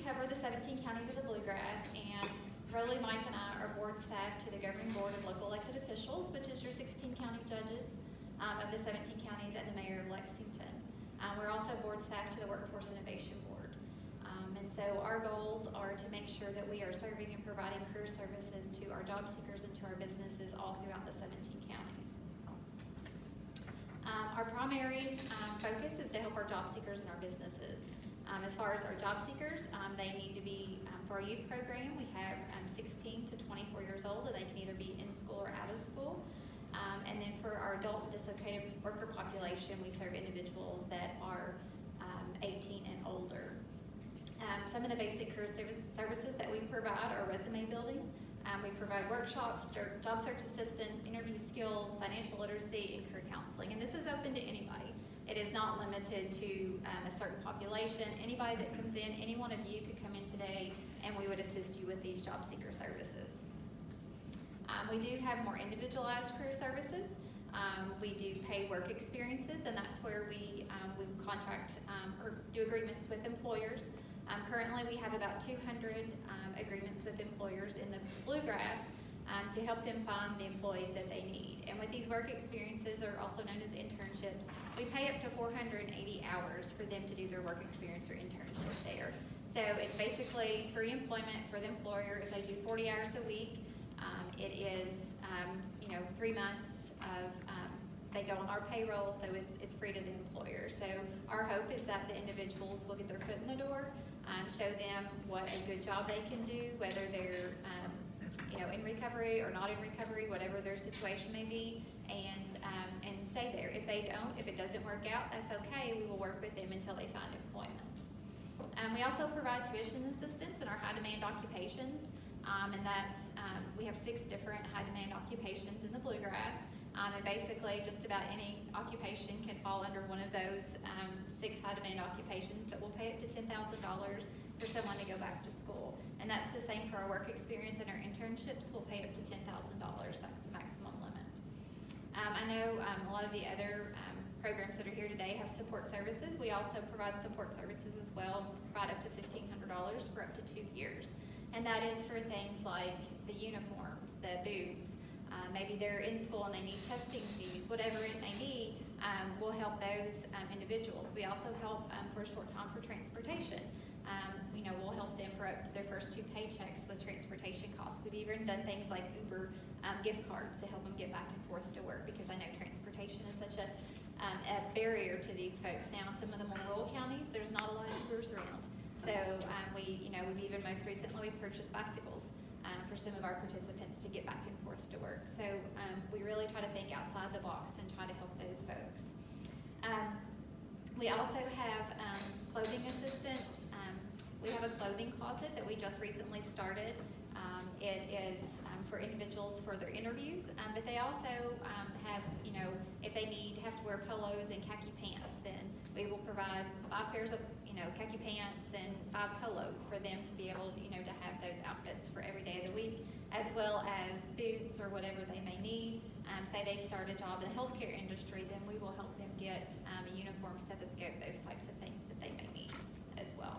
cover the 17 counties of the Bluegrass, and Rolly, Mike, and I are board staff to the Governing Board of Local Elected Officials, which is your 16 county judges of the 17 counties and the Mayor of Lexington. We're also board staff to the Workforce Innovation Board. And so our goals are to make sure that we are serving and providing career services to our job seekers and to our businesses all throughout the 17 counties. Our primary focus is to help our job seekers and our businesses. As far as our job seekers, they need to be, for our youth program, we have 16 to 24 years old, and they can either be in school or out of school. And then for our adult and dislocated worker population, we serve individuals that are 18 and older. Some of the basic career services that we provide are resume building. We provide workshops, job search assistance, interview skills, financial literacy, and career counseling. And this is open to anybody. It is not limited to a certain population. Anybody that comes in, any one of you could come in today and we would assist you with these job seeker services. We do have more individualized career services. We do paid work experiences, and that's where we contract or do agreements with employers. Currently, we have about 200 agreements with employers in the Bluegrass to help them find the employees that they need. And with these work experiences, or also known as internships, we pay up to 480 hours for them to do their work experience or internship there. So it's basically free employment for the employer. If they do 40 hours a week, it is 3 months of they go on our payroll, so it's free to the employer. So our hope is that the individuals will get their foot in the door, show them what a good job they can do, whether they're in recovery or not in recovery, whatever their situation may be, and stay there. If they don't, if it doesn't work out, that's okay. We will work with them until they find employment. We also provide tuition assistance in our high demand occupations, and that's we have 6 different high demand occupations in the Bluegrass. And basically, just about any occupation can fall under one of those 6 high-demand occupations, but we'll pay up to $10,000 for someone to go back to school. And that's the same for our work experience and our internships. We'll pay up to $10,000. That's the maximum limit. I know a lot of the other programs that are here today have support services. We also provide support services as well, provide up to $1,500 for up to 2 years. And that is for things like the uniforms, the boots, maybe they're in school and they need testing fees, whatever it may be, we'll help those individuals. We also help for a short time for transportation. We'll help them for up to their first 2 paychecks with transportation costs. We've even done things like Uber gift cards to help them get back and forth to work, because I know transportation is such a barrier to these folks. Now, some of the more rural counties, there's not a lot of Ubers around. So we've even most recently purchased bicycles for some of our participants to get back and forth to work. So we really try to think outside the box and try to help those folks. We also have clothing assistance. We have a clothing closet that we just recently started. It is for individuals for their interviews, but they also have, if they have to wear polos and khaki pants, then we will provide 5 pairs of khaki pants and 5 polos for them to be able to have those outfits for every day of the week, as well as boots or whatever they may need. Say they start a job in the healthcare industry, then we will help them get a uniform, stethoscope, those types of things that they may need as well.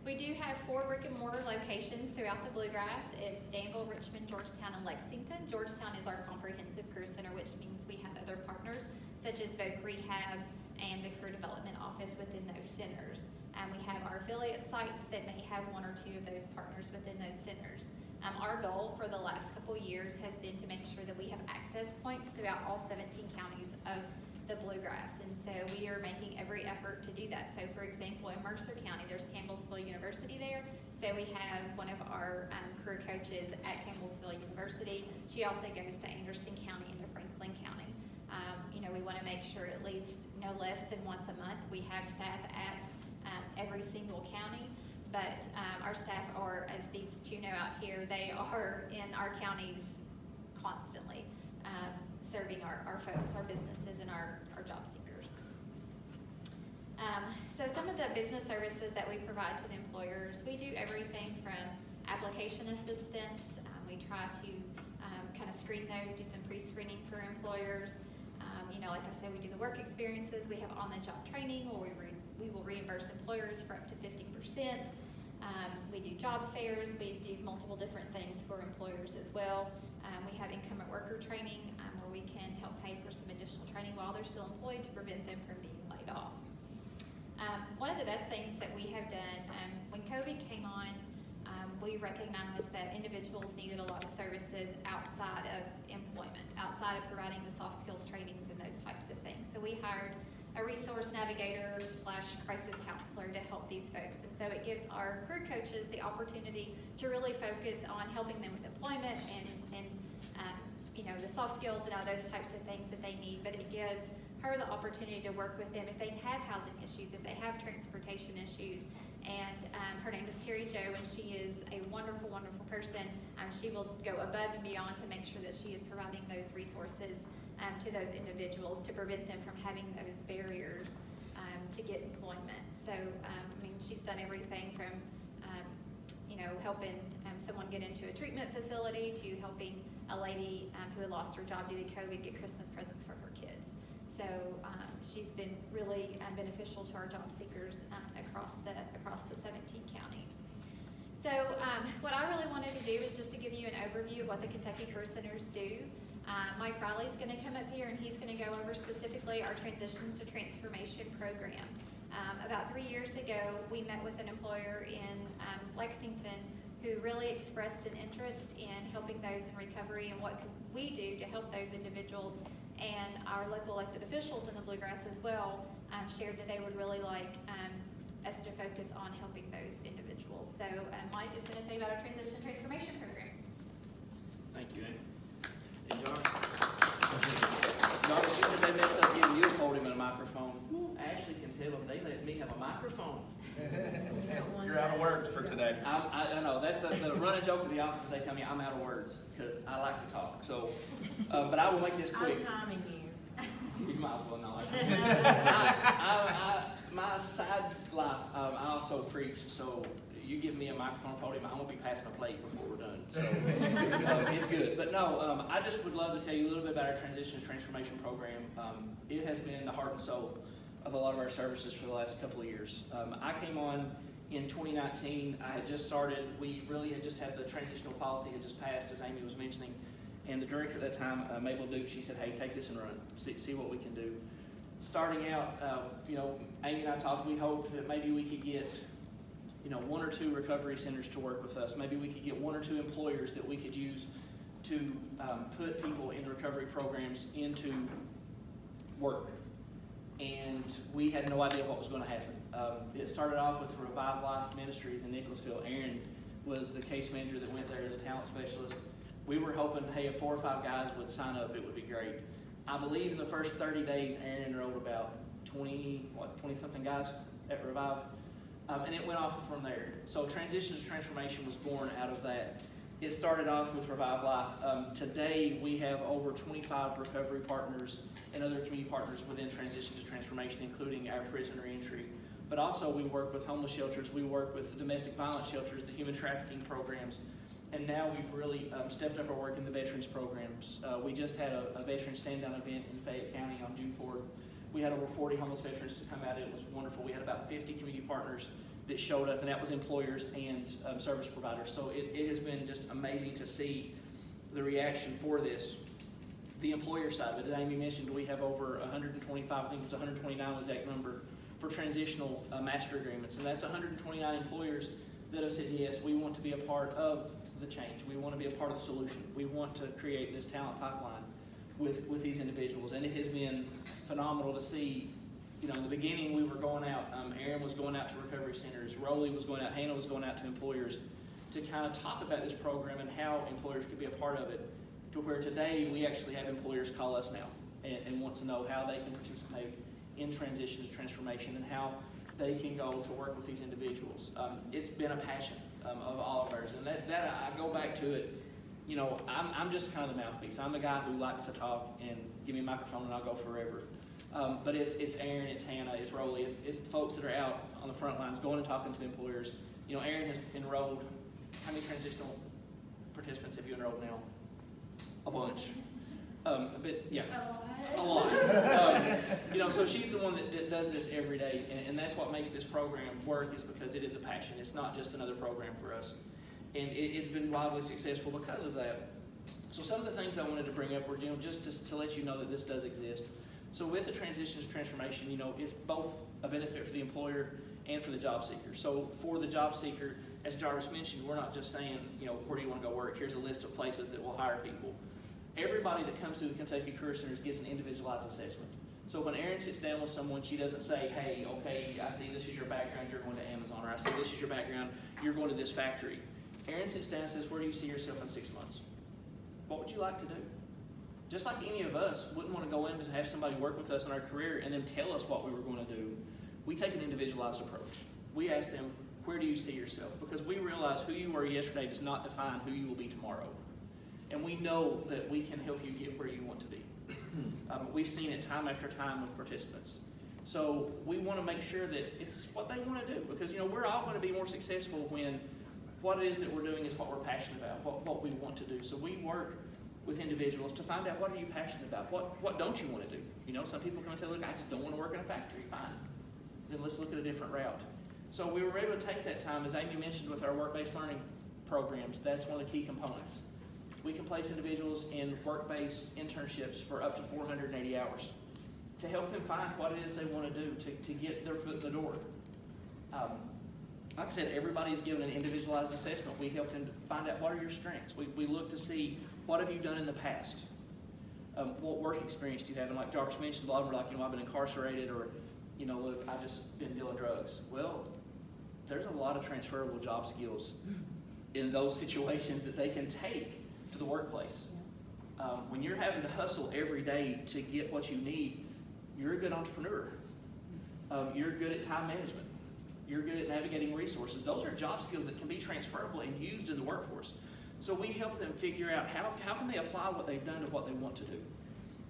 We do have 4 brick and mortar locations throughout the Bluegrass. It's Danville, Richmond, Georgetown, and Lexington. Georgetown is our comprehensive career center, which means we have other partners such as Voc Rehab and the Career Development Office within those centers. We have our affiliate sites that may have 1 or 2 of those partners within those centers. Our goal for the last couple years has been to make sure that we have access points throughout all 17 counties of the Bluegrass, and so we are making every effort to do that. So for example, in Mercer County, there's Campbellsville University there, so we have one of our career coaches at Campbellsville University. She also goes to Anderson County and to Franklin County. We want to make sure at least no less than once a month we have staff at every single county, but our staff are, as these 2 know out here, they are in our counties constantly, serving our folks, our businesses, and our job seekers. So some of the business services that we provide to the employers, we do everything from application assistance. We try to kind of screen those, do some pre-screening for employers. Like I said, we do the work experiences. We have on-the-job training where we will reimburse employers for up to 50%. We do job fairs. We do multiple different things for employers as well. We have income at worker training where we can help pay for some additional training while they're still employed to prevent them from being laid off. One of the best things that we have done, when COVID came on, we recognized that individuals needed a lot of services outside of employment, outside of providing the soft skills trainings and those types of things. So we hired a resource navigator / crisis counselor to help these folks. And so it gives our career coaches the opportunity to really focus on helping them with employment and the soft skills and all those types of things that they need. But it gives her the opportunity to work with them if they have housing issues, if they have transportation issues. And her name is Terry Jo, and she is a wonderful, wonderful person. She will go above and beyond to make sure that she is providing those resources to those individuals to prevent them from having those barriers to get employment. So, she's done everything from, helping someone get into a treatment facility to helping a lady who had lost her job due to COVID get Christmas presents for her kids. So she's been really beneficial to our job seekers across the 17 counties. So what I really wanted to do is just to give you an overview of what the Kentucky Career Centers do. Mike Riley's going to come up here and he's going to go over specifically our Transitions to Transformation program. About 3 years ago, we met with an employer in Lexington who really expressed an interest in helping those in recovery and what can we do to help those individuals. And our local elected officials in the Bluegrass as well shared that they would really like us to focus on helping those individuals. So Mike is going to tell you about our Transition to Transformation program. Thank you, Amy. And John, she said they messed up giving you a podium and a microphone. Ashley can tell them they let me have a microphone. You're out of words for today. I know, that's the running joke of the office. They tell me I'm out of words because I like to talk. So, but I will make this quick. I'm timing you. You might as well not. My side life, I also preach, so you give me a microphone podium, I won't be passing a plate before we're done. So it's good. But no, I just would love to tell you a little bit about our Transition to Transformation program. It has been the heart and soul of a lot of our services for the last couple of years. I came on in 2019. I had just started. We really had just had the transitional policy had just passed, as Amy was mentioning. And the director at that time, Mabel Duke, she said, hey, take this and run. See what we can do. Starting out, Amy and I talked, we hoped that maybe we could get, 1 or 2 recovery centers to work with us. Maybe we could get 1 or 2 employers that we could use to put people in recovery programs into work. And we had no idea what was going to happen. It started off with Revive Life Ministries in Nicholasville. Aaron was the case manager that went there, the talent specialist. We were hoping, hey, if 4 or 5 guys would sign up, it would be great. I believe in the first 30 days, Aaron enrolled about 20-something guys at Revive. And it went off from there. So Transitions to Transformation was born out of that. It started off with Revive Life. Today, we have over 25 recovery partners and other community partners within Transitions to Transformation, including our prison reentry. But also, we work with homeless shelters. We work with the domestic violence shelters, the human trafficking programs. And now we've really stepped up our work in the veterans programs. We just had a veteran stand-down event in Fayette County on June 4th. We had over 40 homeless veterans to come out. It was wonderful. We had about 50 community partners that showed up, and that was employers and service providers. So it has been just amazing to see the reaction for this. The employer side, but as Amy mentioned, we have over 125, I think it was 129 was that number, for transitional master agreements. And that's 129 employers that have said, yes, we want to be a part of the change. We want to be a part of the solution. We want to create this talent pipeline with these individuals. And it has been phenomenal to see. In the beginning, we were going out. Aaron was going out to recovery centers. Rowley was going out. Hannah was going out to employers to kind of talk about this program and how employers could be a part of it, to where today we actually have employers call us now and want to know how they can participate in Transitions to Transformation and how they can go to work with these individuals. It's been a passion of all of ours. And that I go back to it. I'm just kind of the mouthpiece. I'm the guy who likes to talk and give me a microphone and I'll go forever. But it's Aaron, it's Hannah, it's Rowley, it's the folks that are out on the front lines going and talking to the employers. Aaron has enrolled, how many transitional participants have you enrolled now? A bunch. A bit, yeah. A A lot. lot. So she's the one that does this every day, and that's what makes this program work, is because it is a passion. It's not just another program for us. And it's been wildly successful because of that. So some of the things I wanted to bring up were, just to let you know that this does exist. So with the transitions transformation, it's both a benefit for the employer and for the job seeker. So for the job seeker, as Jarvis mentioned, we're not just saying, where do you want to go work? Here's a list of places that will hire people. Everybody that comes through the Kentucky Career Centers gets an individualized assessment. So when Erin sits down with someone, she doesn't say, hey, okay, I see this is your background, you're going to Amazon, or I see this is your background, you're going to this factory. Erin sits down and says, where do you see yourself in 6 months? What would you like to do? Just like any of us wouldn't want to go in to have somebody work with us in our career and then tell us what we were going to do, we take an individualized approach. We ask them, where do you see yourself? Because we realize who you were yesterday does not define who you will be tomorrow. And we know that we can help you get where you want to be. We've seen it time after time with participants. So we want to make sure that it's what they want to do, because we're all going to be more successful when what it is that we're doing is what we're passionate about, what we want to do. So we work with individuals to find out, what are you passionate about? What don't you want to do? Some people come and say, look, I just don't want to work in a factory. Fine. Then let's look at a different route. So we were able to take that time, as Amy mentioned, with our work-based learning programs. That's one of the key components. We can place individuals in work-based internships for up to 480 hours to help them find what it is they want to do to get their foot in the door. Like I said, everybody's given an individualized assessment. We help them find out, what are your strengths. We look to see, what have you done in the past? What work experience do you have? And like Jarvis mentioned, a lot of them are like, I've been incarcerated, or, look, I've just been dealing drugs. Well, there's a lot of transferable job skills in those situations that they can take to the workplace. When you're having to hustle every day to get what you need, you're a good entrepreneur. You're good at time management. You're good at navigating resources. Those are job skills that can be transferable and used in the workforce. So we help them figure out how can they apply what they've done to what they want to do.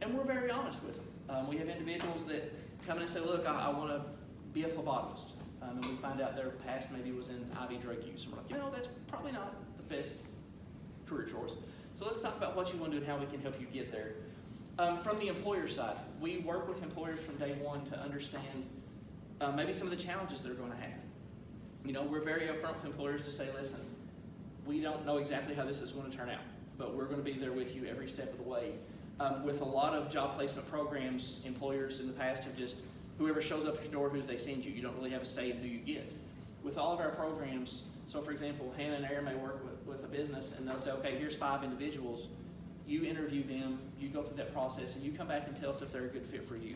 And we're very honest with them. We have individuals that come in and say, look, I want to be a phlebotomist. And we find out their past maybe was in IV drug use. And we're like, that's probably not the best career choice. So let's talk about what you want to do and how we can help you get there. From the employer side, we work with employers from day one to understand maybe some of the challenges that are going to happen. We're very upfront with employers to say, listen, we don't know exactly how this is going to turn out, but we're going to be there with you every step of the way. With a lot of job placement programs, employers in the past have just, whoever shows up at your door, who they send you, you don't really have a say in who you get. With all of our programs, so for example, Hannah and Erin may work with a business, and they'll say, okay, here's 5 individuals. You interview them, you go through that process, and you come back and tell us if they're a good fit for you.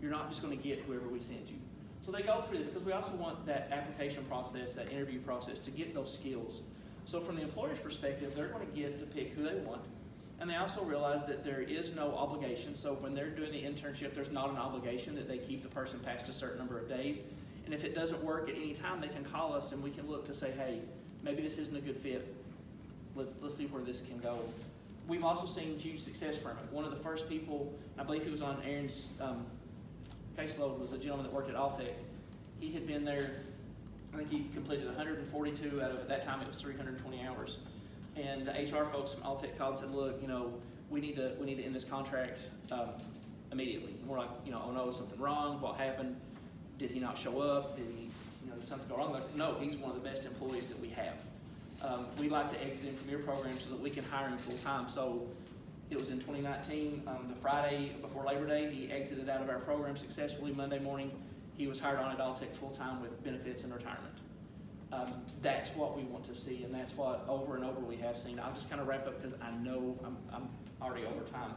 You're not just going to get whoever we send you. So they go through it because we also want that application process, that interview process, to get those skills. So from the employer's perspective, they're going to get to pick who they want. And they also realize that there is no obligation. So when they're doing the internship, there's not an obligation that they keep the person past a certain number of days. And if it doesn't work at any time, they can call us and we can look to say, hey, maybe this isn't a good fit. Let's see where this can go. We've also seen huge success from it. One of the first people, I believe he was on Erin's caseload, was the gentleman that worked at Alltech. He had been there, I think he completed 142 out of, at that time it was 320 hours. And the HR folks from Alltech called and said, look, we need to end this contract immediately. And we're like, oh no, is something wrong? What happened? Did he not show up? Did he, did something go wrong? Like, no, he's one of the best employees that we have. We'd like to exit him from your program so that we can hire him full time. So it was in 2019, the Friday before Labor Day, he exited out of our program successfully. Monday morning, he was hired on at Alltech full time with benefits and retirement. That's what we want to see, and that's what over and over we have seen. I'll just kind of wrap up because I know I'm already over time.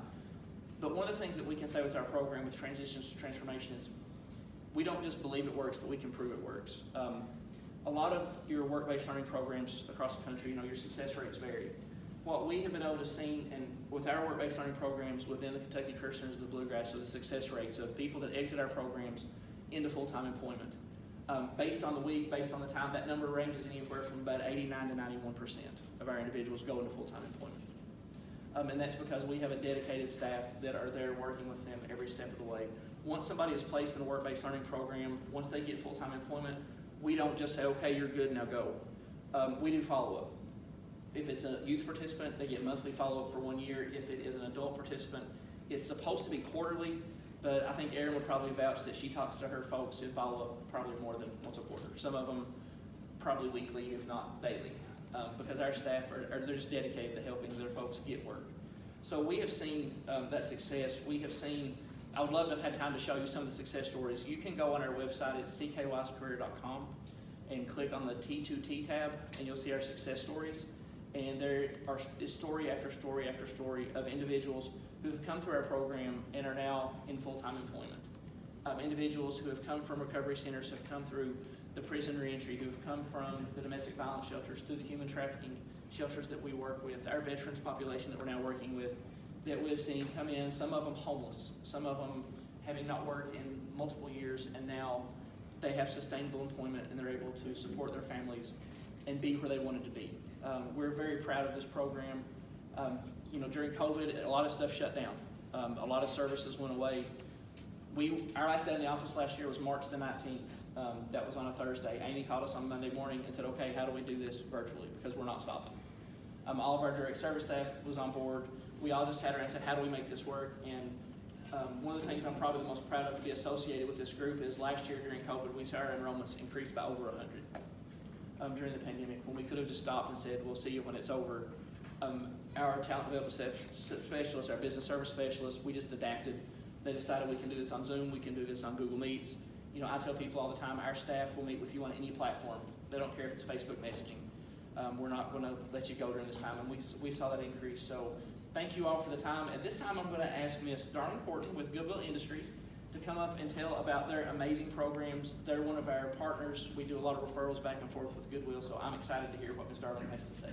But one of the things that we can say with our program with Transitions to Transformation is we don't just believe it works, but we can prove it works. A lot of your work-based learning programs across the country, your success rates vary. What we have been able to see, and with our work-based learning programs within the Kentucky Career Centers of the Bluegrass, are the success rates of people that exit our programs into full-time employment. Based on the week, based on the time, that number ranges anywhere from about 89 to 91% of our individuals go into full-time employment. And that's because we have a dedicated staff that are there working with them every step of the way. Once somebody is placed in a work-based learning program, once they get full-time employment, we don't just say, okay, you're good, now go. We do follow-up. If it's a youth participant, they get monthly follow-up for 1 year. If it is an adult participant, It's supposed to be quarterly, but I think Erin would probably vouch that she talks to her folks who follow up probably more than once a quarter. Some of them probably weekly, if not daily, because our staff they're just dedicated to helping their folks get work. So we have seen that success. We have seen, I would love to have had time to show you some of the success stories. You can go on our website at ckyscareer.com and click on the T2T tab, and you'll see our success stories. And there is story after story after story of individuals who have come through our program and are now in full-time employment. Individuals who have come from recovery centers, have come through the prison reentry, who have come from the domestic violence shelters, through the human trafficking shelters that we work with, our veterans population that we're now working with, that we've seen come in, some of them homeless, some of them having not worked in multiple years, and now they have sustainable employment and they're able to support their families and be where they wanted to be. We're very proud of this program. During COVID, a lot of stuff shut down. A lot of services went away. Our last day in the office last year was March the 19th. That was on a Thursday. Amy called us on Monday morning and said, okay, how do we do this virtually? Because we're not stopping. All of our direct service staff was on board. We all just sat around and said, how do we make this work? And one of the things I'm probably the most proud of to be associated with this group is last year during COVID, we saw our enrollments increase by over 100 during the pandemic, when we could have just stopped and said, we'll see you when it's over. Our talent development specialists, our business service specialists, we just adapted. They decided we can do this on Zoom, we can do this on Google Meets. I tell people all the time, our staff will meet with you on any platform. They don't care if it's Facebook messaging. We're not going to let you go during this time, and we saw that increase. So thank you all for the time. At this time, I'm going to ask Ms. Darlene Horton with Goodwill Industries to come up and tell about their amazing programs. They're one of our partners. We do a lot of referrals back and forth with Goodwill, so I'm excited to hear what Ms. Darlene has to say.